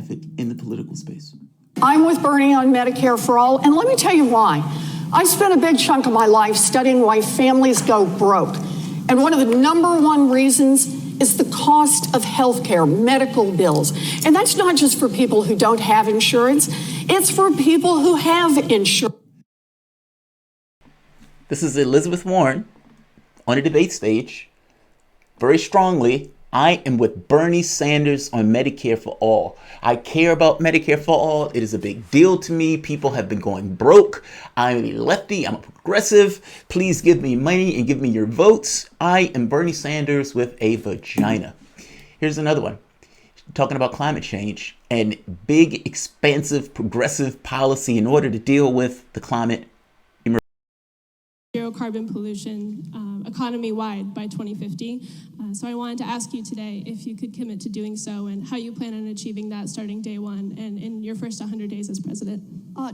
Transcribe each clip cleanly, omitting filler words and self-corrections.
traffic in the political space. I'm with Bernie on Medicare for All, and let me tell you why. I spent a big chunk of my life studying why families go broke. And one of the number one reasons is the cost of health care, medical bills. And that's not just for people who don't have insurance, it's for people who have insurance. This is Elizabeth Warren on a debate stage, very strongly. I am with Bernie Sanders on Medicare for All. I care about Medicare for All. It is a big deal to me. People have been going broke. I'm a lefty. I'm a progressive. Please give me money and give me your votes. I am Bernie Sanders with a vagina. Here's another one. Talking about climate change and big, expansive, progressive policy in order to deal with the climate emergency. Zero carbon pollution economy-wide by 2050. So I wanted to ask you today if you could commit to doing so and how you plan on achieving that starting day one and in your first 100 days as president.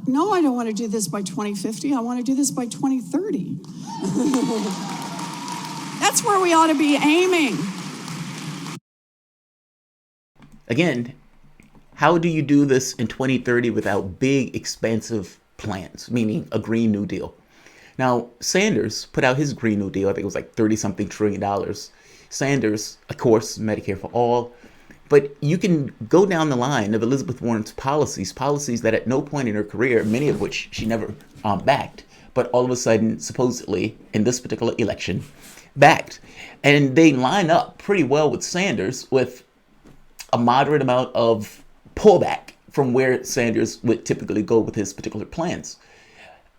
No, I don't want to do this by 2050. I want to do this by 2030. That's where we ought to be aiming. Again, how do you do this in 2030 without big, expansive plans, meaning a Green New Deal? Now, Sanders put out his Green New Deal. I think it was like $30-something trillion. Sanders, of course, Medicare for All. But you can go down the line of Elizabeth Warren's policies that at no point in her career, many of which she never backed, but all of a sudden, supposedly, in this particular election, backed. And they line up pretty well with Sanders with a moderate amount of pullback from where Sanders would typically go with his particular plans.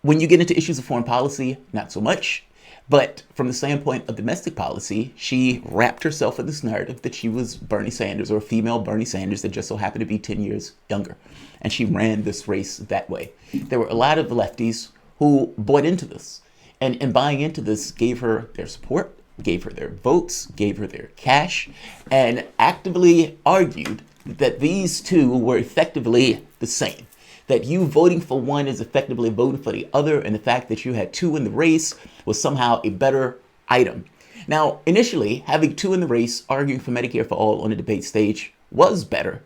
When you get into issues of foreign policy, not so much. But from the standpoint of domestic policy, she wrapped herself in this narrative that she was Bernie Sanders, or a female Bernie Sanders that just so happened to be 10 years younger. And she ran this race that way. There were a lot of lefties who bought into this. And buying into this gave her their support, gave her their votes, gave her their cash, and actively argued that these two were effectively the same. That you voting for one is effectively voting for the other, and the fact that you had two in the race was somehow a better item. Now, initially, having two in the race arguing for Medicare for All on a debate stage was better.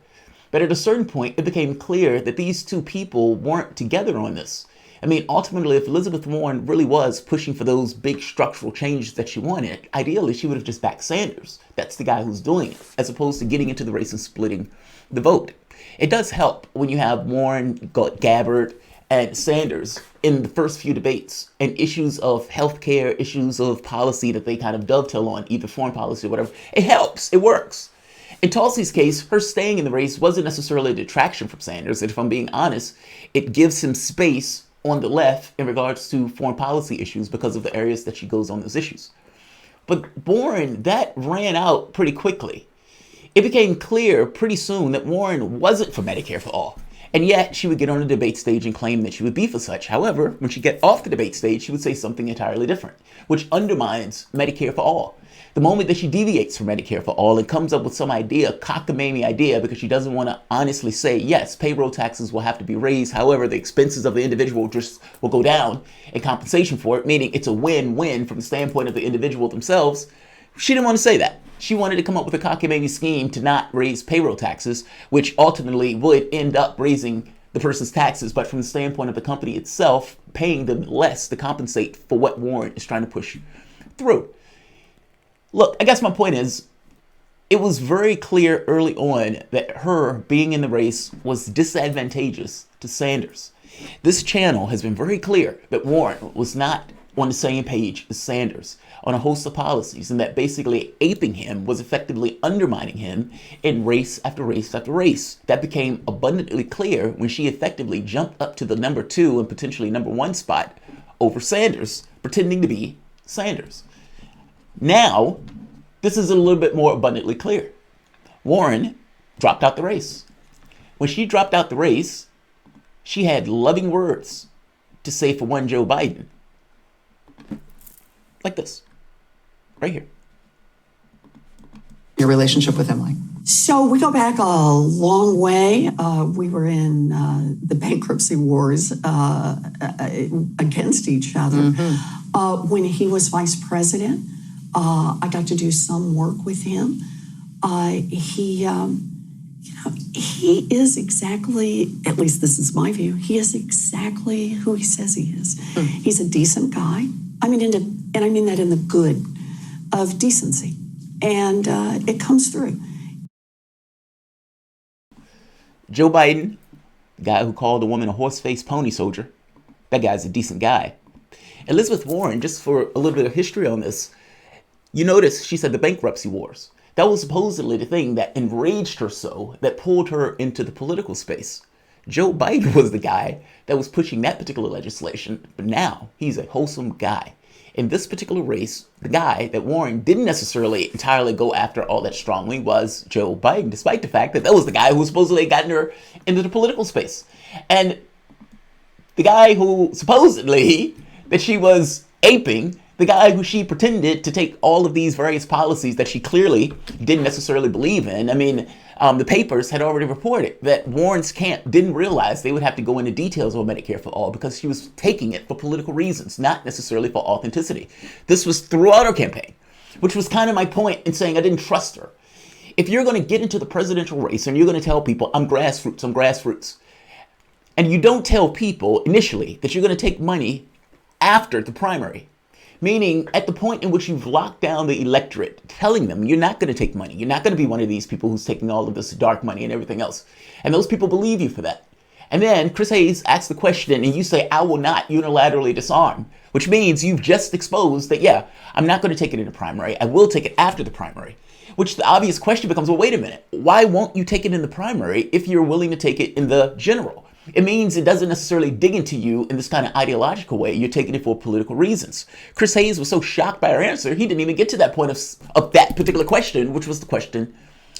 But at a certain point, it became clear that these two people weren't together on this. I mean, ultimately, if Elizabeth Warren really was pushing for those big structural changes that she wanted, ideally, she would have just backed Sanders. That's the guy who's doing it, as opposed to getting into the race and splitting the vote. It does help when you have Warren, Gabbard, and Sanders in the first few debates and issues of healthcare, issues of policy that they kind of dovetail on, either foreign policy or whatever. It helps. It works. In Tulsi's case, her staying in the race wasn't necessarily a detraction from Sanders. And if I'm being honest, it gives him space on the left in regards to foreign policy issues because of the areas that she goes on those issues. But Warren, that ran out pretty quickly. It became clear pretty soon that Warren wasn't for Medicare for All. And yet she would get on the debate stage and claim that she would be for such. However, when she get off the debate stage, she would say something entirely different, which undermines Medicare for All. The moment that she deviates from Medicare for All and comes up with some idea, cockamamie idea, because she doesn't want to honestly say, yes, payroll taxes will have to be raised. However, the expenses of the individual just will go down in compensation for it, meaning it's a win-win from the standpoint of the individual themselves. She didn't want to say that. She wanted to come up with a cockamamie scheme to not raise payroll taxes, which ultimately would end up raising the person's taxes, but from the standpoint of the company itself, paying them less to compensate for what Warren is trying to push through. Look, I guess my point is, it was very clear early on that her being in the race was disadvantageous to Sanders. This channel has been very clear that Warren was not on the same page as Sanders on a host of policies, and that basically aping him was effectively undermining him in race after race after race. That became abundantly clear when she effectively jumped up to the number 2 and potentially number 1 spot over Sanders, pretending to be Sanders. Now, this is a little bit more abundantly clear. Warren dropped out the race. When she dropped out the race, she had loving words to say for one Joe Biden. Like this, right here. Your relationship with Emily? So we go back a long way. We were in the bankruptcy wars against each other. Mm-hmm. When he was vice president, I got to do some work with him. He is exactly, at least this is my view, he is exactly who he says he is. He's a decent guy. I mean, and I mean that in the good of decency. And it comes through. Joe Biden, the guy who called a woman a horse-faced pony soldier, that guy's a decent guy. Elizabeth Warren, just for a little bit of history on this, you notice she said the bankruptcy wars. That was supposedly the thing that enraged her so, that pulled her into the political space. Joe Biden was the guy that was pushing that particular legislation, but now he's a wholesome guy. In this particular race, the guy that Warren didn't necessarily entirely go after all that strongly was Joe Biden, despite the fact that that was the guy who supposedly gotten her into the political space. And the guy who supposedly that she was aping, the guy who she pretended to take all of these various policies that she clearly didn't necessarily believe in. I mean, the papers had already reported that Warren's camp didn't realize they would have to go into details on Medicare for All because she was taking it for political reasons, not necessarily for authenticity. This was throughout her campaign, which was kind of my point in saying I didn't trust her. If you're going to get into the presidential race and you're going to tell people, I'm grassroots, and you don't tell people initially that you're going to take money after the primary, meaning at the point in which you've locked down the electorate, telling them you're not going to take money. You're not going to be one of these people who's taking all of this dark money and everything else. And those people believe you for that. And then Chris Hayes asks the question and you say, I will not unilaterally disarm, which means you've just exposed that, yeah, I'm not going to take it in the primary. I will take it after the primary. Which the obvious question becomes, well, wait a minute. Why won't you take it in the primary if you're willing to take it in the general? It means it doesn't necessarily dig into you in this kind of ideological way. You're taking it for political reasons. Chris Hayes was so shocked by her answer, he didn't even get to that point of that particular question, which was the question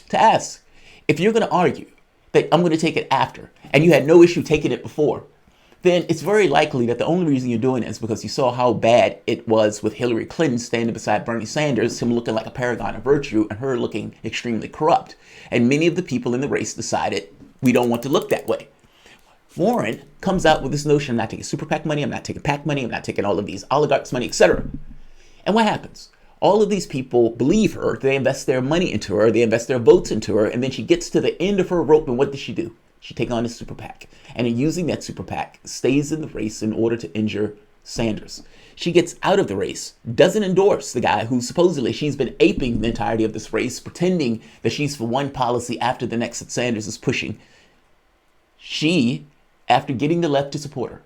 to ask. If you're going to argue that I'm going to take it after, and you had no issue taking it before, then it's very likely that the only reason you're doing it is because you saw how bad it was with Hillary Clinton standing beside Bernie Sanders, him looking like a paragon of virtue, and her looking extremely corrupt. And many of the people in the race decided, we don't want to look that way. Warren comes out with this notion, I'm not taking super PAC money, I'm not taking PAC money, I'm not taking all of these oligarchs' money, etc. And what happens? All of these people believe her, they invest their money into her, they invest their votes into her, and then she gets to the end of her rope, and what does she do? She takes on a super PAC. And in using that super PAC, stays in the race in order to injure Sanders. She gets out of the race, doesn't endorse the guy who supposedly she's been aping the entirety of this race, pretending that she's for one policy after the next that Sanders is pushing. She, after getting the left to support her,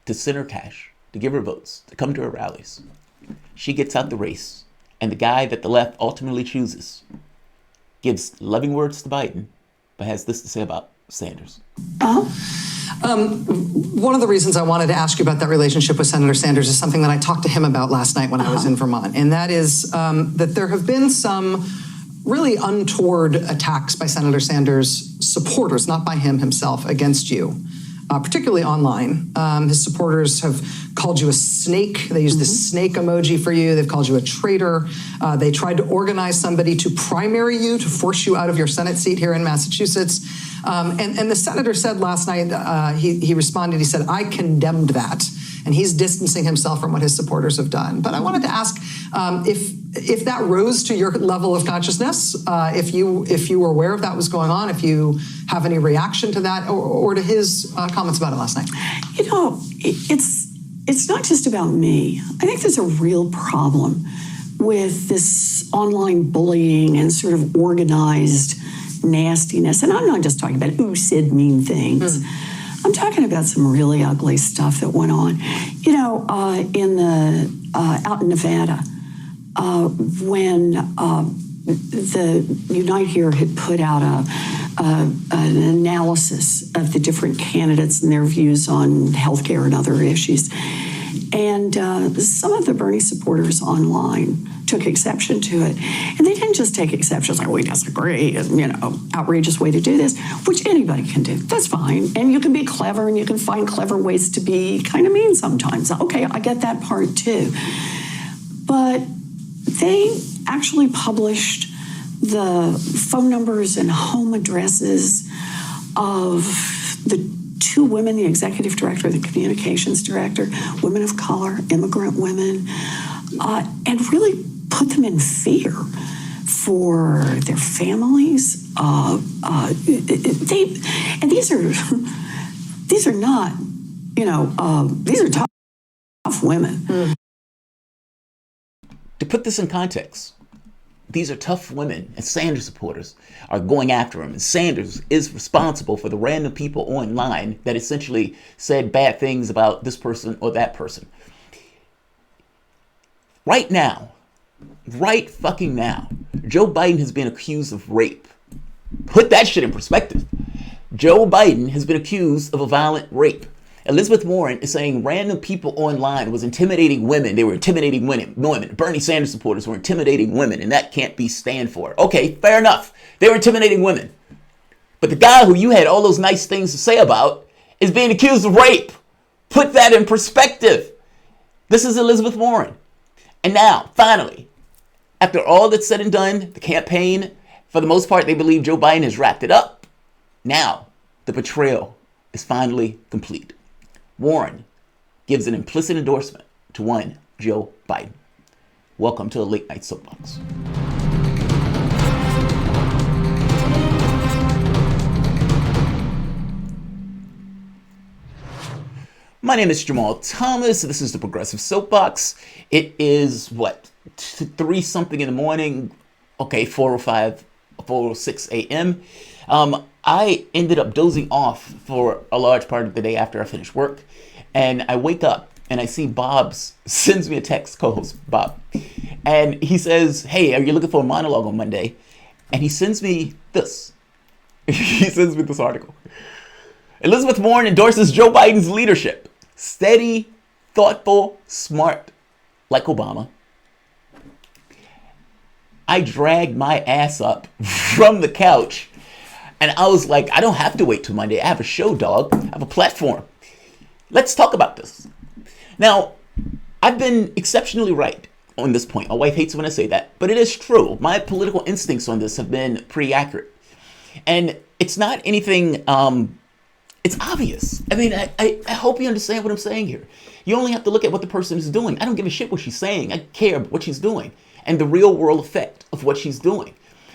to send her cash, to give her votes, to come to her rallies, she gets out the race, and the guy that the left ultimately chooses gives loving words to Biden, but has this to say about Sanders. One of the reasons I wanted to ask you about that relationship with Senator Sanders is something that I talked to him about last night when I was in Vermont, and that is that there have been some really untoward attacks by Senator Sanders' supporters, not by him himself, against you. Particularly online. His supporters have called you a snake. They use the snake emoji for you. They've called you a traitor. They tried to organize somebody to primary you, to force you out of your Senate seat here in Massachusetts. And the senator said last night, he responded, he said, I condemned that. And he's distancing himself from what his supporters have done. But I wanted to ask if that rose to your level of consciousness, if you were aware of that was going on, if you have any reaction to that or to his comments about it last night. You know, it's not just about me. I think there's a real problem with this online bullying and sort of organized nastiness. And I'm not just talking about who said mean things. I'm talking about some really ugly stuff that went on. You know, out in Nevada, when the Unite Here had put out an analysis of the different candidates and their views on healthcare and other issues. And some of the Bernie supporters online took exception to it. And they didn't just take exceptions like, we disagree, and, you know, outrageous way to do this, which anybody can do. That's fine. And you can be clever and you can find clever ways to be kind of mean sometimes. Okay, I get that part too. But they actually published the phone numbers and home addresses of the two women, the executive director, the communications director, women of color, immigrant women, and really put them in fear for their families. These are not, these are tough women. To put this in context, these are tough women, and Sanders supporters are going after him. And Sanders is responsible for the random people online that essentially said bad things about this person or that person. Right now, right fucking now, Joe Biden has been accused of rape. Put that shit in perspective. Joe Biden has been accused of a violent rape. Elizabeth Warren is saying random people online was intimidating women. They were intimidating women. Bernie Sanders supporters were intimidating women, and that can't be stand for. Okay, fair enough. They were intimidating women. But the guy who you had all those nice things to say about is being accused of rape. Put that in perspective. This is Elizabeth Warren. And now, finally, after all that's said and done, the campaign, for the most part, they believe Joe Biden has wrapped it up. Now, the betrayal is finally complete. Warren gives an implicit endorsement to one Joe Biden. Welcome to the Late Night Soapbox. My name is Jamal Thomas. This is the Progressive Soapbox. It is, 3 something in the morning? Okay, 4:05, 4:06 a.m. I ended up dozing off for a large part of the day after I finished work. And I wake up and I see Bob's sends me a text, co-host Bob. And he says, hey, are you looking for a monologue on Monday? And he sends me this. He sends me this article. Elizabeth Warren endorses Joe Biden's leadership. Steady, thoughtful, smart, like Obama. I dragged my ass up from the couch and I was like, I don't have to wait till Monday. I have a show, dog. I have a platform. Let's talk about this. Now, I've been exceptionally right on this point. My wife hates when I say that, but it is true. My political instincts on this have been pretty accurate. And it's not anything, it's obvious. I mean, I hope you understand what I'm saying here. You only have to look at what the person is doing. I don't give a shit what she's saying. I care what she's doing and the real world effect of what she's doing.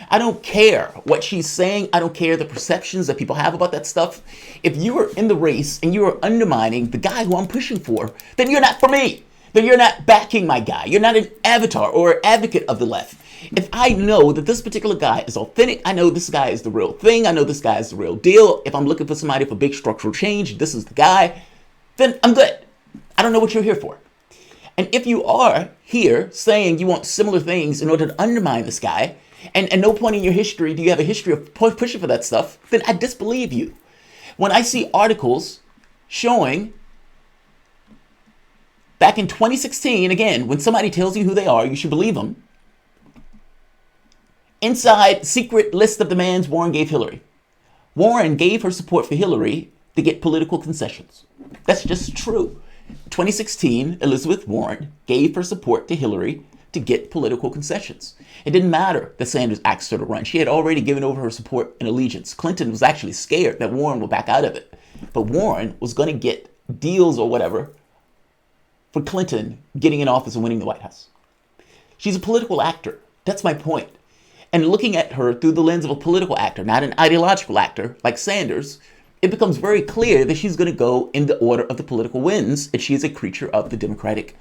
I don't care what she's saying. I don't care the perceptions that people have about that stuff. If you are in the race and you are undermining the guy who I'm pushing for, then you're not for me. Then you're not backing my guy. You're not an avatar or advocate of the left. If I know that this particular guy is authentic, I know this guy is the real thing. I know this guy is the real deal. If I'm looking for somebody for big structural change, this is the guy, then I'm good. I don't know what you're here for. And if you are here saying you want similar things in order to undermine this guy, and at no point in your history do you have a history of pushing for that stuff, then I disbelieve you. When I see articles showing back in 2016, again, when somebody tells you who they are, you should believe them. Inside secret list of demands Warren gave Hillary. Warren gave her support for Hillary to get political concessions. That's just true. 2016, Elizabeth Warren gave her support to Hillary to get political concessions. It didn't matter that Sanders asked her to run. She had already given over her support and allegiance. Clinton was actually scared that Warren would back out of it. But Warren was going to get deals or whatever for Clinton getting in office and winning the White House. She's a political actor. That's my point. And looking at her through the lens of a political actor, not an ideological actor like Sanders, it becomes very clear that she's going to go in the order of the political wins, and she is a creature of the Democratic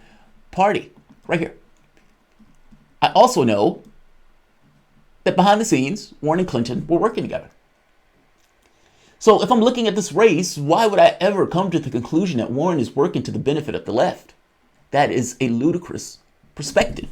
Party. Right here. I also know that behind the scenes, Warren and Clinton were working together. So if I'm looking at this race, why would I ever come to the conclusion that Warren is working to the benefit of the left? That is a ludicrous perspective.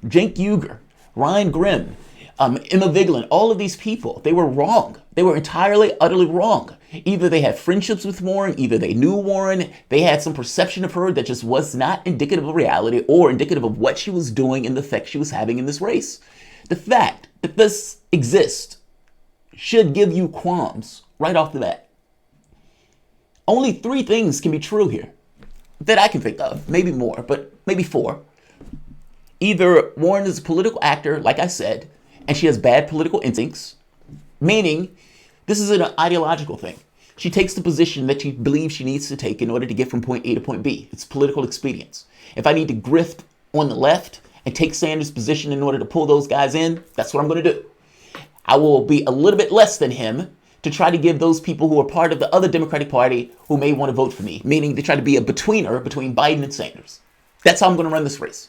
Cenk Uygur, Ryan Grimm, Emma Vigeland, all of these people, they were wrong. They were entirely, utterly wrong. Either they had friendships with Warren, either they knew Warren, they had some perception of her that just was not indicative of reality or indicative of what she was doing and the effect she was having in this race. The fact that this exists should give you qualms right off the bat. Only 3 things can be true here that I can think of, maybe more, but maybe 4. Either Warren is a political actor, like I said, and she has bad political instincts, meaning this is an ideological thing. She takes the position that she believes she needs to take in order to get from point A to point B. It's political expedience. If I need to grift on the left and take Sanders' position in order to pull those guys in, that's what I'm going to do. I will be a little bit less than him to try to give those people who are part of the other Democratic Party who may want to vote for me, meaning to try to be a betweener between Biden and Sanders. That's how I'm going to run this race.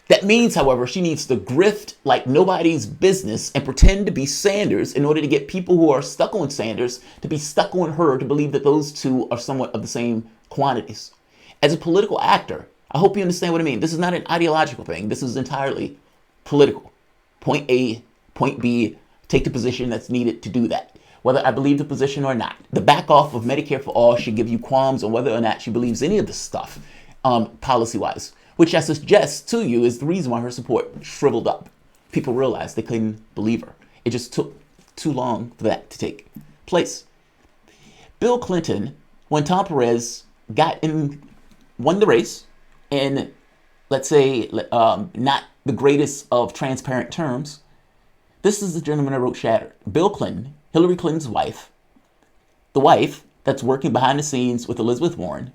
That means, however, she needs to grift like nobody's business and pretend to be Sanders in order to get people who are stuck on Sanders to be stuck on her, to believe that those two are somewhat of the same quantities. As a political actor, I hope you understand what I mean. This is not an ideological thing. This is entirely political. Point A, point B, take the position that's needed to do that, whether I believe the position or not. The back off of Medicare for All should give you qualms on whether or not she believes any of this stuff, policy-wise, which I suggest to you is the reason why her support shriveled up. People realized they couldn't believe her. It just took too long for that to take place. Bill Clinton, when Tom Perez won the race in, let's say, not the greatest of transparent terms, this is the gentleman that wrote Shattered. Bill Clinton, Hillary Clinton's wife, the wife that's working behind the scenes with Elizabeth Warren,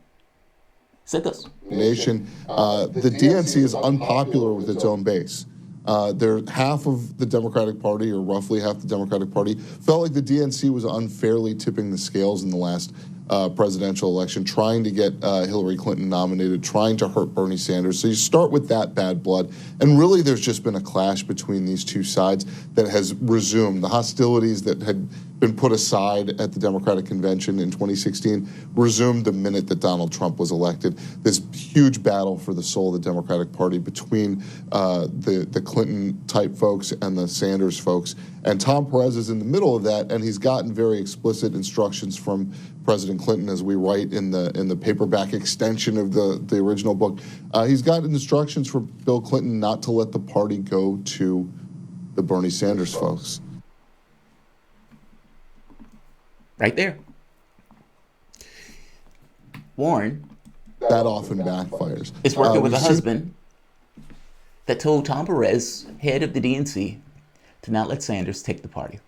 said this. Nation, the DNC is unpopular with its own base. Half of the Democratic Party, or roughly half the Democratic Party, felt like the DNC was unfairly tipping the scales in the last presidential election, trying to get Hillary Clinton nominated, trying to hurt Bernie Sanders. So you start with that bad blood. And really, there's just been a clash between these two sides that has resumed. The hostilities that had been put aside at the Democratic Convention in 2016 resumed the minute that Donald Trump was elected. This huge battle for the soul of the Democratic Party between the Clinton-type folks and the Sanders folks. And Tom Perez is in the middle of that, and he's gotten very explicit instructions from President Clinton, as we write in the paperback extension of the original book. He's gotten instructions from Bill Clinton not to let the party go to the Bernie Sanders folks. Right there. Warren. That often backfires. Is working with a husband that told Tom Perez, head of the DNC, to not let Sanders take the party.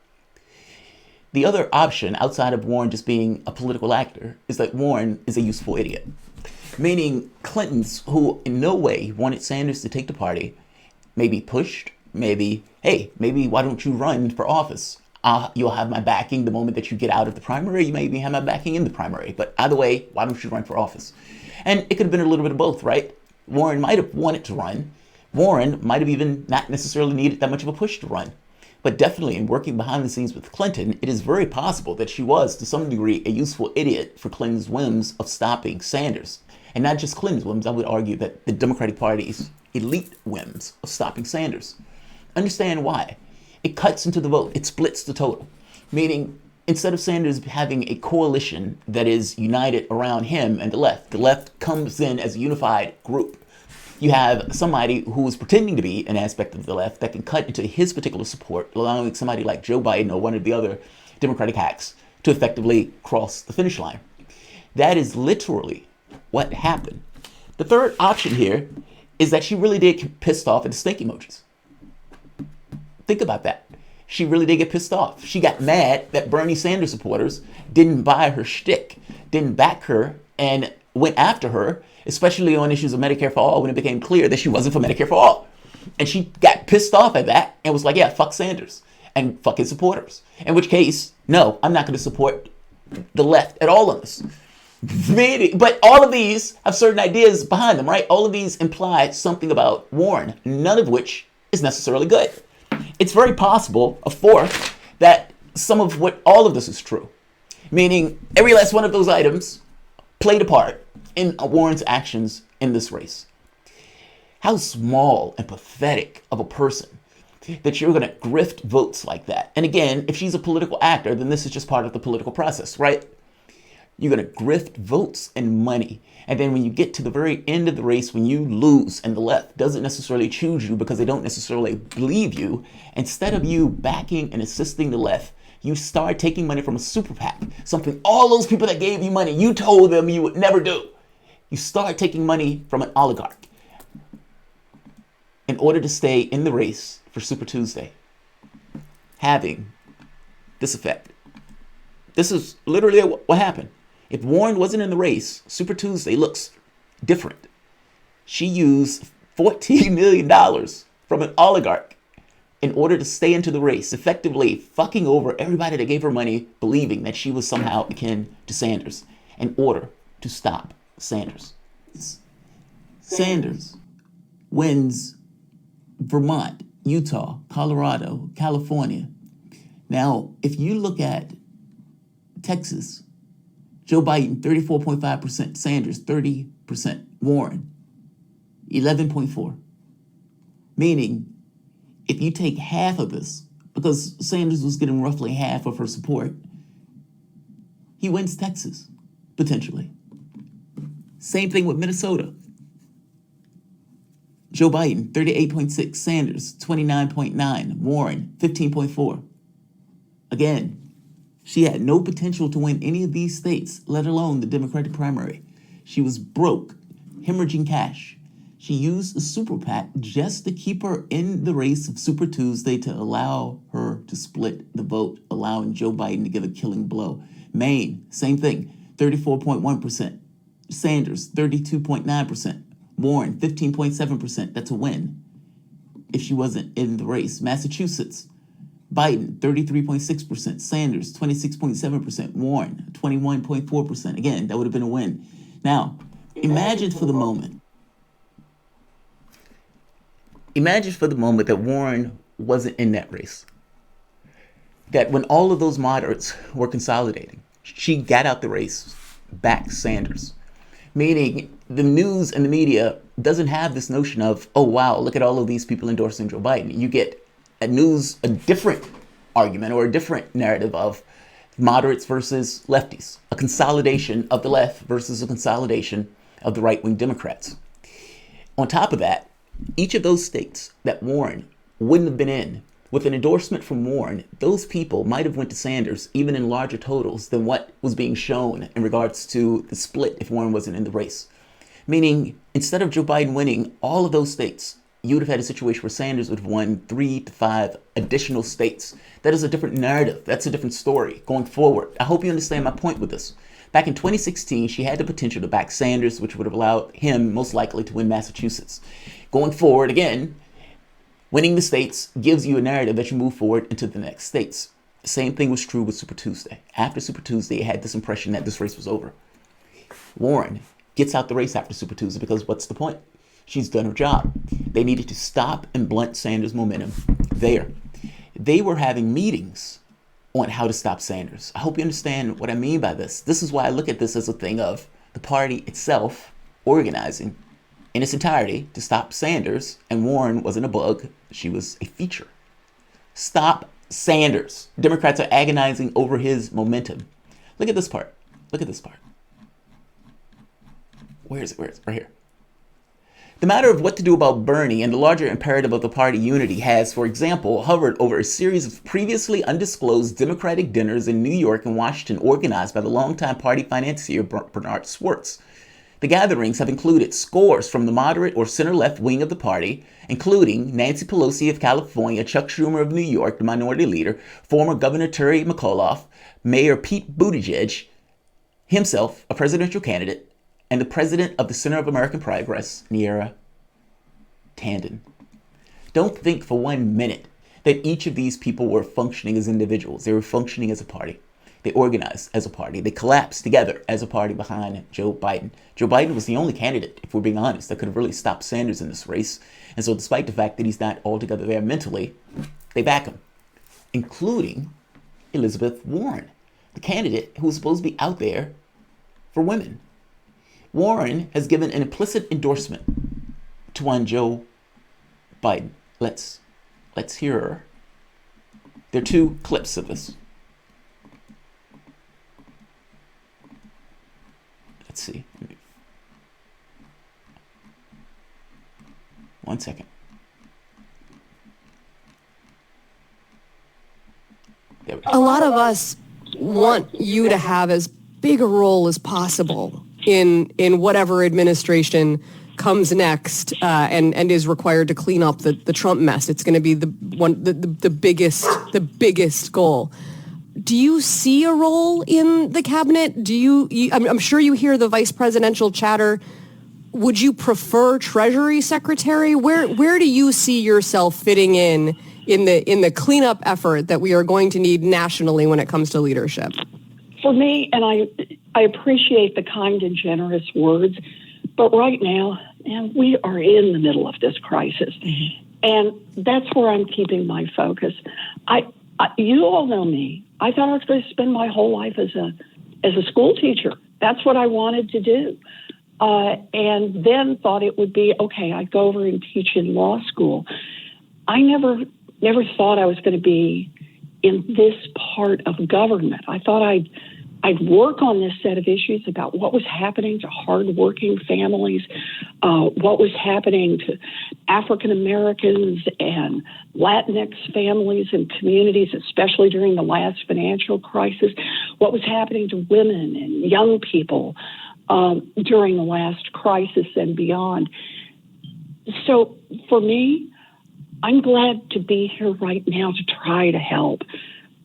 The other option, outside of Warren just being a political actor, is that Warren is a useful idiot. Meaning Clintons, who in no way wanted Sanders to take the party, maybe pushed, maybe why don't you run for office? You'll have my backing the moment that you get out of the primary. You may even have my backing in the primary. But either way, why don't you run for office? And it could have been a little bit of both, right? Warren might have wanted to run. Warren might have even not necessarily needed that much of a push to run. But definitely in working behind the scenes with Clinton, it is very possible that she was, to some degree, a useful idiot for Clinton's whims of stopping Sanders. And not just Clinton's whims, I would argue that the Democratic Party's elite whims of stopping Sanders. Understand why. It cuts into the vote. It splits the total. Meaning, instead of Sanders having a coalition that is united around him and the left comes in as a unified group. You have somebody who is pretending to be an aspect of the left that can cut into his particular support, allowing somebody like Joe Biden or one of the other Democratic hacks to effectively cross the finish line. That is literally what happened. The third option here is that she really did get pissed off at the stink emojis. Think about that. She really did get pissed off. She got mad that Bernie Sanders supporters didn't buy her shtick, didn't back her, and went after her, especially on issues of Medicare for All when it became clear that she wasn't for Medicare for All. And she got pissed off at that and was like, yeah, fuck Sanders and fuck his supporters. In which case, no, I'm not going to support the left at all on this. But all of these have certain ideas behind them, right? All of these imply something about Warren, none of which is necessarily good. It's very possible, a fourth, that all of this is true. Meaning every last one of those items played a part in Warren's actions in this race. How small and pathetic of a person that you're going to grift votes like that. And again, if she's a political actor, then this is just part of the political process, right? You're going to grift votes and money. And then when you get to the very end of the race, when you lose and the left doesn't necessarily choose you because they don't necessarily believe you, instead of you backing and assisting the left, you start taking money from a super PAC, something all those people that gave you money, you told them you would never do. You start taking money from an oligarch in order to stay in the race for Super Tuesday, having this effect. This is literally what happened. If Warren wasn't in the race, Super Tuesday looks different. She used $14 million from an oligarch in order to stay into the race, effectively fucking over everybody that gave her money, believing that she was somehow akin to Sanders, in order to stop Sanders. Sanders wins Vermont, Utah, Colorado, California. Now, if you look at Texas, Joe Biden, 34.5%, Sanders, 30%, Warren, 11.4%. Meaning, if you take half of this, because Sanders was getting roughly half of her support, he wins Texas, potentially. Same thing with Minnesota. Joe Biden, 38.6, Sanders, 29.9, Warren, 15.4. Again, she had no potential to win any of these states, let alone the Democratic primary. She was broke, hemorrhaging cash. She used a super PAC just to keep her in the race of Super Tuesday to allow her to split the vote, allowing Joe Biden to give a killing blow. Maine, same thing, 34.1%. Sanders, 32.9%. Warren, 15.7%. That's a win if she wasn't in the race. Massachusetts, Biden, 33.6%. Sanders, 26.7%. Warren, 21.4%. Again, that would have been a win. Now, imagine for the moment that Warren wasn't in that race. That when all of those moderates were consolidating, she got out the race, backed Sanders. Meaning the news and the media doesn't have this notion of, oh, wow, look at all of these people endorsing Joe Biden. You get a different argument or a different narrative of moderates versus lefties, a consolidation of the left versus a consolidation of the right-wing Democrats. On top of that, each of those states that Warren wouldn't have been in, with an endorsement from Warren, those people might have went to Sanders even in larger totals than what was being shown in regards to the split if Warren wasn't in the race. Meaning, instead of Joe Biden winning all of those states, you would have had a situation where Sanders would have won 3 to 5 additional states. That is a different narrative. That's a different story going forward. I hope you understand my point with this. Back in 2016, she had the potential to back Sanders, which would have allowed him most likely to win Massachusetts. Going forward, again, winning the states gives you a narrative that you move forward into the next states. The same thing was true with Super Tuesday. After Super Tuesday, it had this impression that this race was over. Warren gets out the race after Super Tuesday because what's the point? She's done her job. They needed to stop and blunt Sanders' momentum there. They were having meetings on how to stop Sanders. I hope you understand what I mean by this. This is why I look at this as a thing of the party itself organizing in its entirety to stop Sanders, and Warren wasn't a bug, she was a feature. Stop Sanders. Democrats are agonizing over his momentum. Look at this part. Look at this part. Where is it? Right here. The matter of what to do about Bernie and the larger imperative of the party unity has, for example, hovered over a series of previously undisclosed Democratic dinners in New York and Washington organized by the longtime party financier Bernard Swartz. The gatherings have included scores from the moderate or center-left wing of the party, including Nancy Pelosi of California, Chuck Schumer of New York, the minority leader, former Governor Terry McAuliffe, Mayor Pete Buttigieg, himself a presidential candidate, and the president of the Center of American Progress, Neera Tanden. Don't think for 1 minute that each of these people were functioning as individuals. They were functioning as a party. They organized as a party. They collapsed together as a party behind Joe Biden. Joe Biden was the only candidate, if we're being honest, that could have really stopped Sanders in this race. And so despite the fact that he's not altogether there mentally, they back him, including Elizabeth Warren, the candidate who was supposed to be out there for women. Warren has given an implicit endorsement to one Joe Biden. Let's hear her. There are 2 clips of this. Let's see. 1 second. There we go. A lot of us want you to have as big a role as possible in whatever administration comes next and is required to clean up the Trump mess. It's going to be the biggest goal. Do you see a role in the cabinet? I'm sure you hear the vice presidential chatter. would you prefer Treasury Secretary? Where do you see yourself fitting in the cleanup effort that we are going to need nationally when it comes to leadership? For me, and I appreciate the kind and generous words, but right now, and we are in the middle of this crisis, and that's where I'm keeping my focus. You all know me. I thought I was going to spend my whole life as a school teacher. That's what I wanted to do. And then thought it would be, okay, I'd go over and teach in law school. I never thought I was going to be in this part of government. I thought I'd work on this set of issues about what was happening to hardworking families, what was happening to African Americans and Latinx families and communities, especially during the last financial crisis, what was happening to women and young people during the last crisis and beyond. So for me, I'm glad to be here right now to try to help.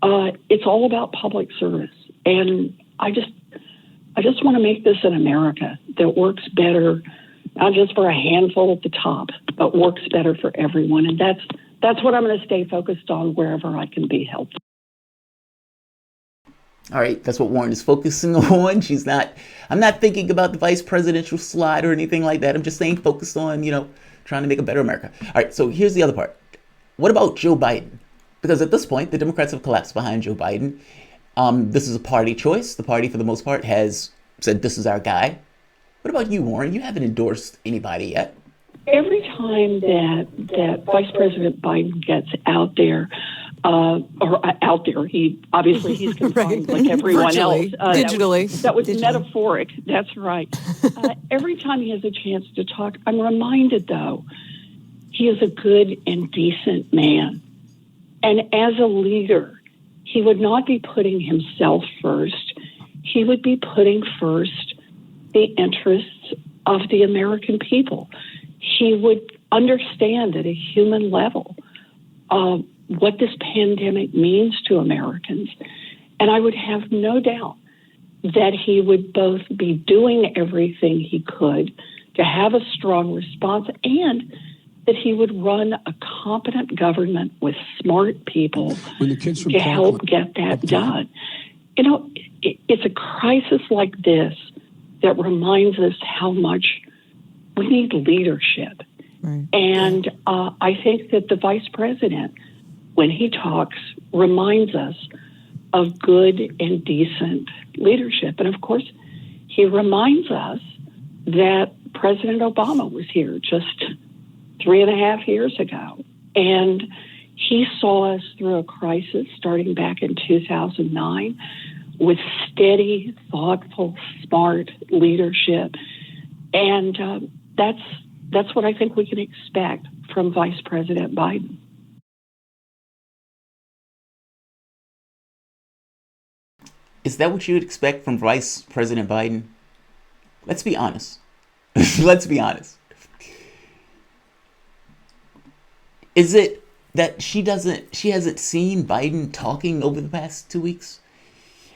It's all about public service. And I just want to make this an America that works better, not just for a handful at the top, but works better for everyone. And that's what I'm going to stay focused on wherever I can be helpful. All right, that's what Warren is focusing on. I'm not thinking about the vice presidential slide or anything like that. I'm just saying focused on, trying to make a better America. All right, so here's the other part. What about Joe Biden? Because at this point, the Democrats have collapsed behind Joe Biden. This is a party choice. The party, for the most part, has said, this is our guy. What about you, Warren? You haven't endorsed anybody yet. Every time that Vice President Biden gets out there, he's confined like everyone Virtually, else. digitally. That was digitally. metaphoric. That's right. Every time he has a chance to talk, I'm reminded, though, he is a good and decent man. And as a leader, he would not be putting himself first. He would be putting first the interests of the American people. He would understand at a human level what this pandemic means to Americans. And I would have no doubt that he would both be doing everything he could to have a strong response and that he would run a competent government with smart people to help get that done. It's a crisis like this that reminds us how much we need leadership. Right. And I think that the vice president, when he talks, reminds us of good and decent leadership. And of course, he reminds us that President Obama was here just 3.5 years ago. And he saw us through a crisis starting back in 2009 with steady, thoughtful, smart leadership. And that's what I think we can expect from Vice President Biden. Is that what you would expect from Vice President Biden? Let's be honest. Let's be honest. Is it that she hasn't seen Biden talking over the past 2 weeks?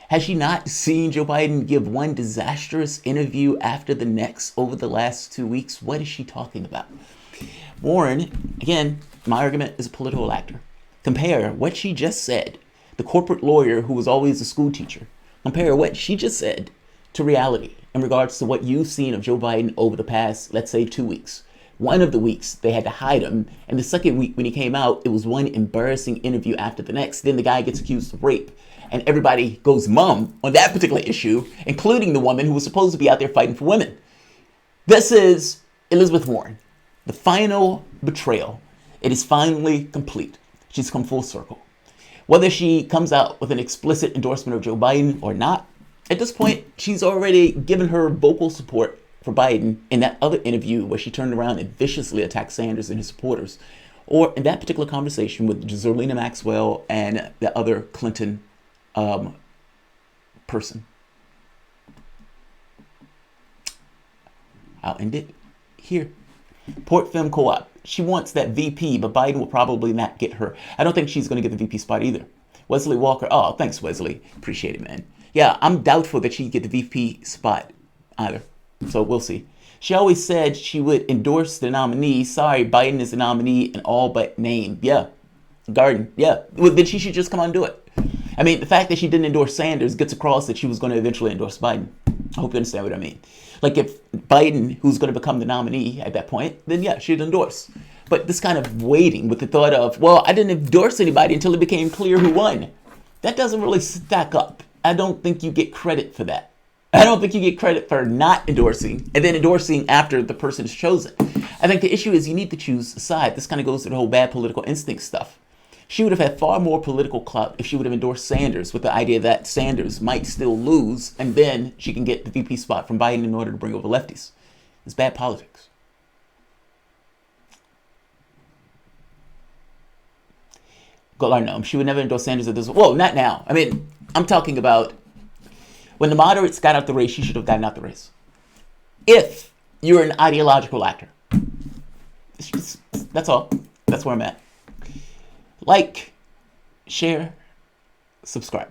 Has she not seen Joe Biden give one disastrous interview after the next over the last 2 weeks? What is she talking about? Warren, again, my argument is a political actor. Compare what she just said, the corporate lawyer who was always a school teacher, compare what she just said to reality in regards to what you've seen of Joe Biden over the past, let's say, 2 weeks. One of the weeks, they had to hide him. And the second week when he came out, it was one embarrassing interview after the next. Then the guy gets accused of rape. And everybody goes mum on that particular issue, including the woman who was supposed to be out there fighting for women. This is Elizabeth Warren, the final betrayal. It is finally complete. She's come full circle. Whether she comes out with an explicit endorsement of Joe Biden or not, at this point, she's already given her vocal support for Biden in that other interview where she turned around and viciously attacked Sanders and his supporters, or in that particular conversation with Zerlina Maxwell and the other Clinton person. I'll end it here. Port Film Co-op. She wants that VP, but Biden will probably not get her. I don't think she's going to get the VP spot either. Wesley Walker. Oh, thanks, Wesley. Appreciate it, man. Yeah, I'm doubtful that she'd get the VP spot either. So we'll see. She always said she would endorse the nominee. Sorry, Biden is the nominee in all but name. Yeah. Garden. Yeah. Well, then she should just come on and do it. I mean, the fact that she didn't endorse Sanders gets across that she was going to eventually endorse Biden. I hope you understand what I mean. Like, if Biden, who's going to become the nominee at that point, then yeah, she'd endorse. But this kind of waiting with the thought of, well, I didn't endorse anybody until it became clear who won, that doesn't really stack up. I don't think you get credit for that. I don't think you get credit for not endorsing and then endorsing after the person is chosen. I think the issue is you need to choose a side. This kind of goes to the whole bad political instinct stuff. She would have had far more political clout if she would have endorsed Sanders with the idea that Sanders might still lose and then she can get the VP spot from Biden in order to bring over lefties. It's bad politics. No, she would never endorse Sanders at this. Well, not now. I mean, I'm talking about when the moderates got out the race, she should have gotten out the race. If you're an ideological actor. That's all. That's where I'm at. Like, share, subscribe.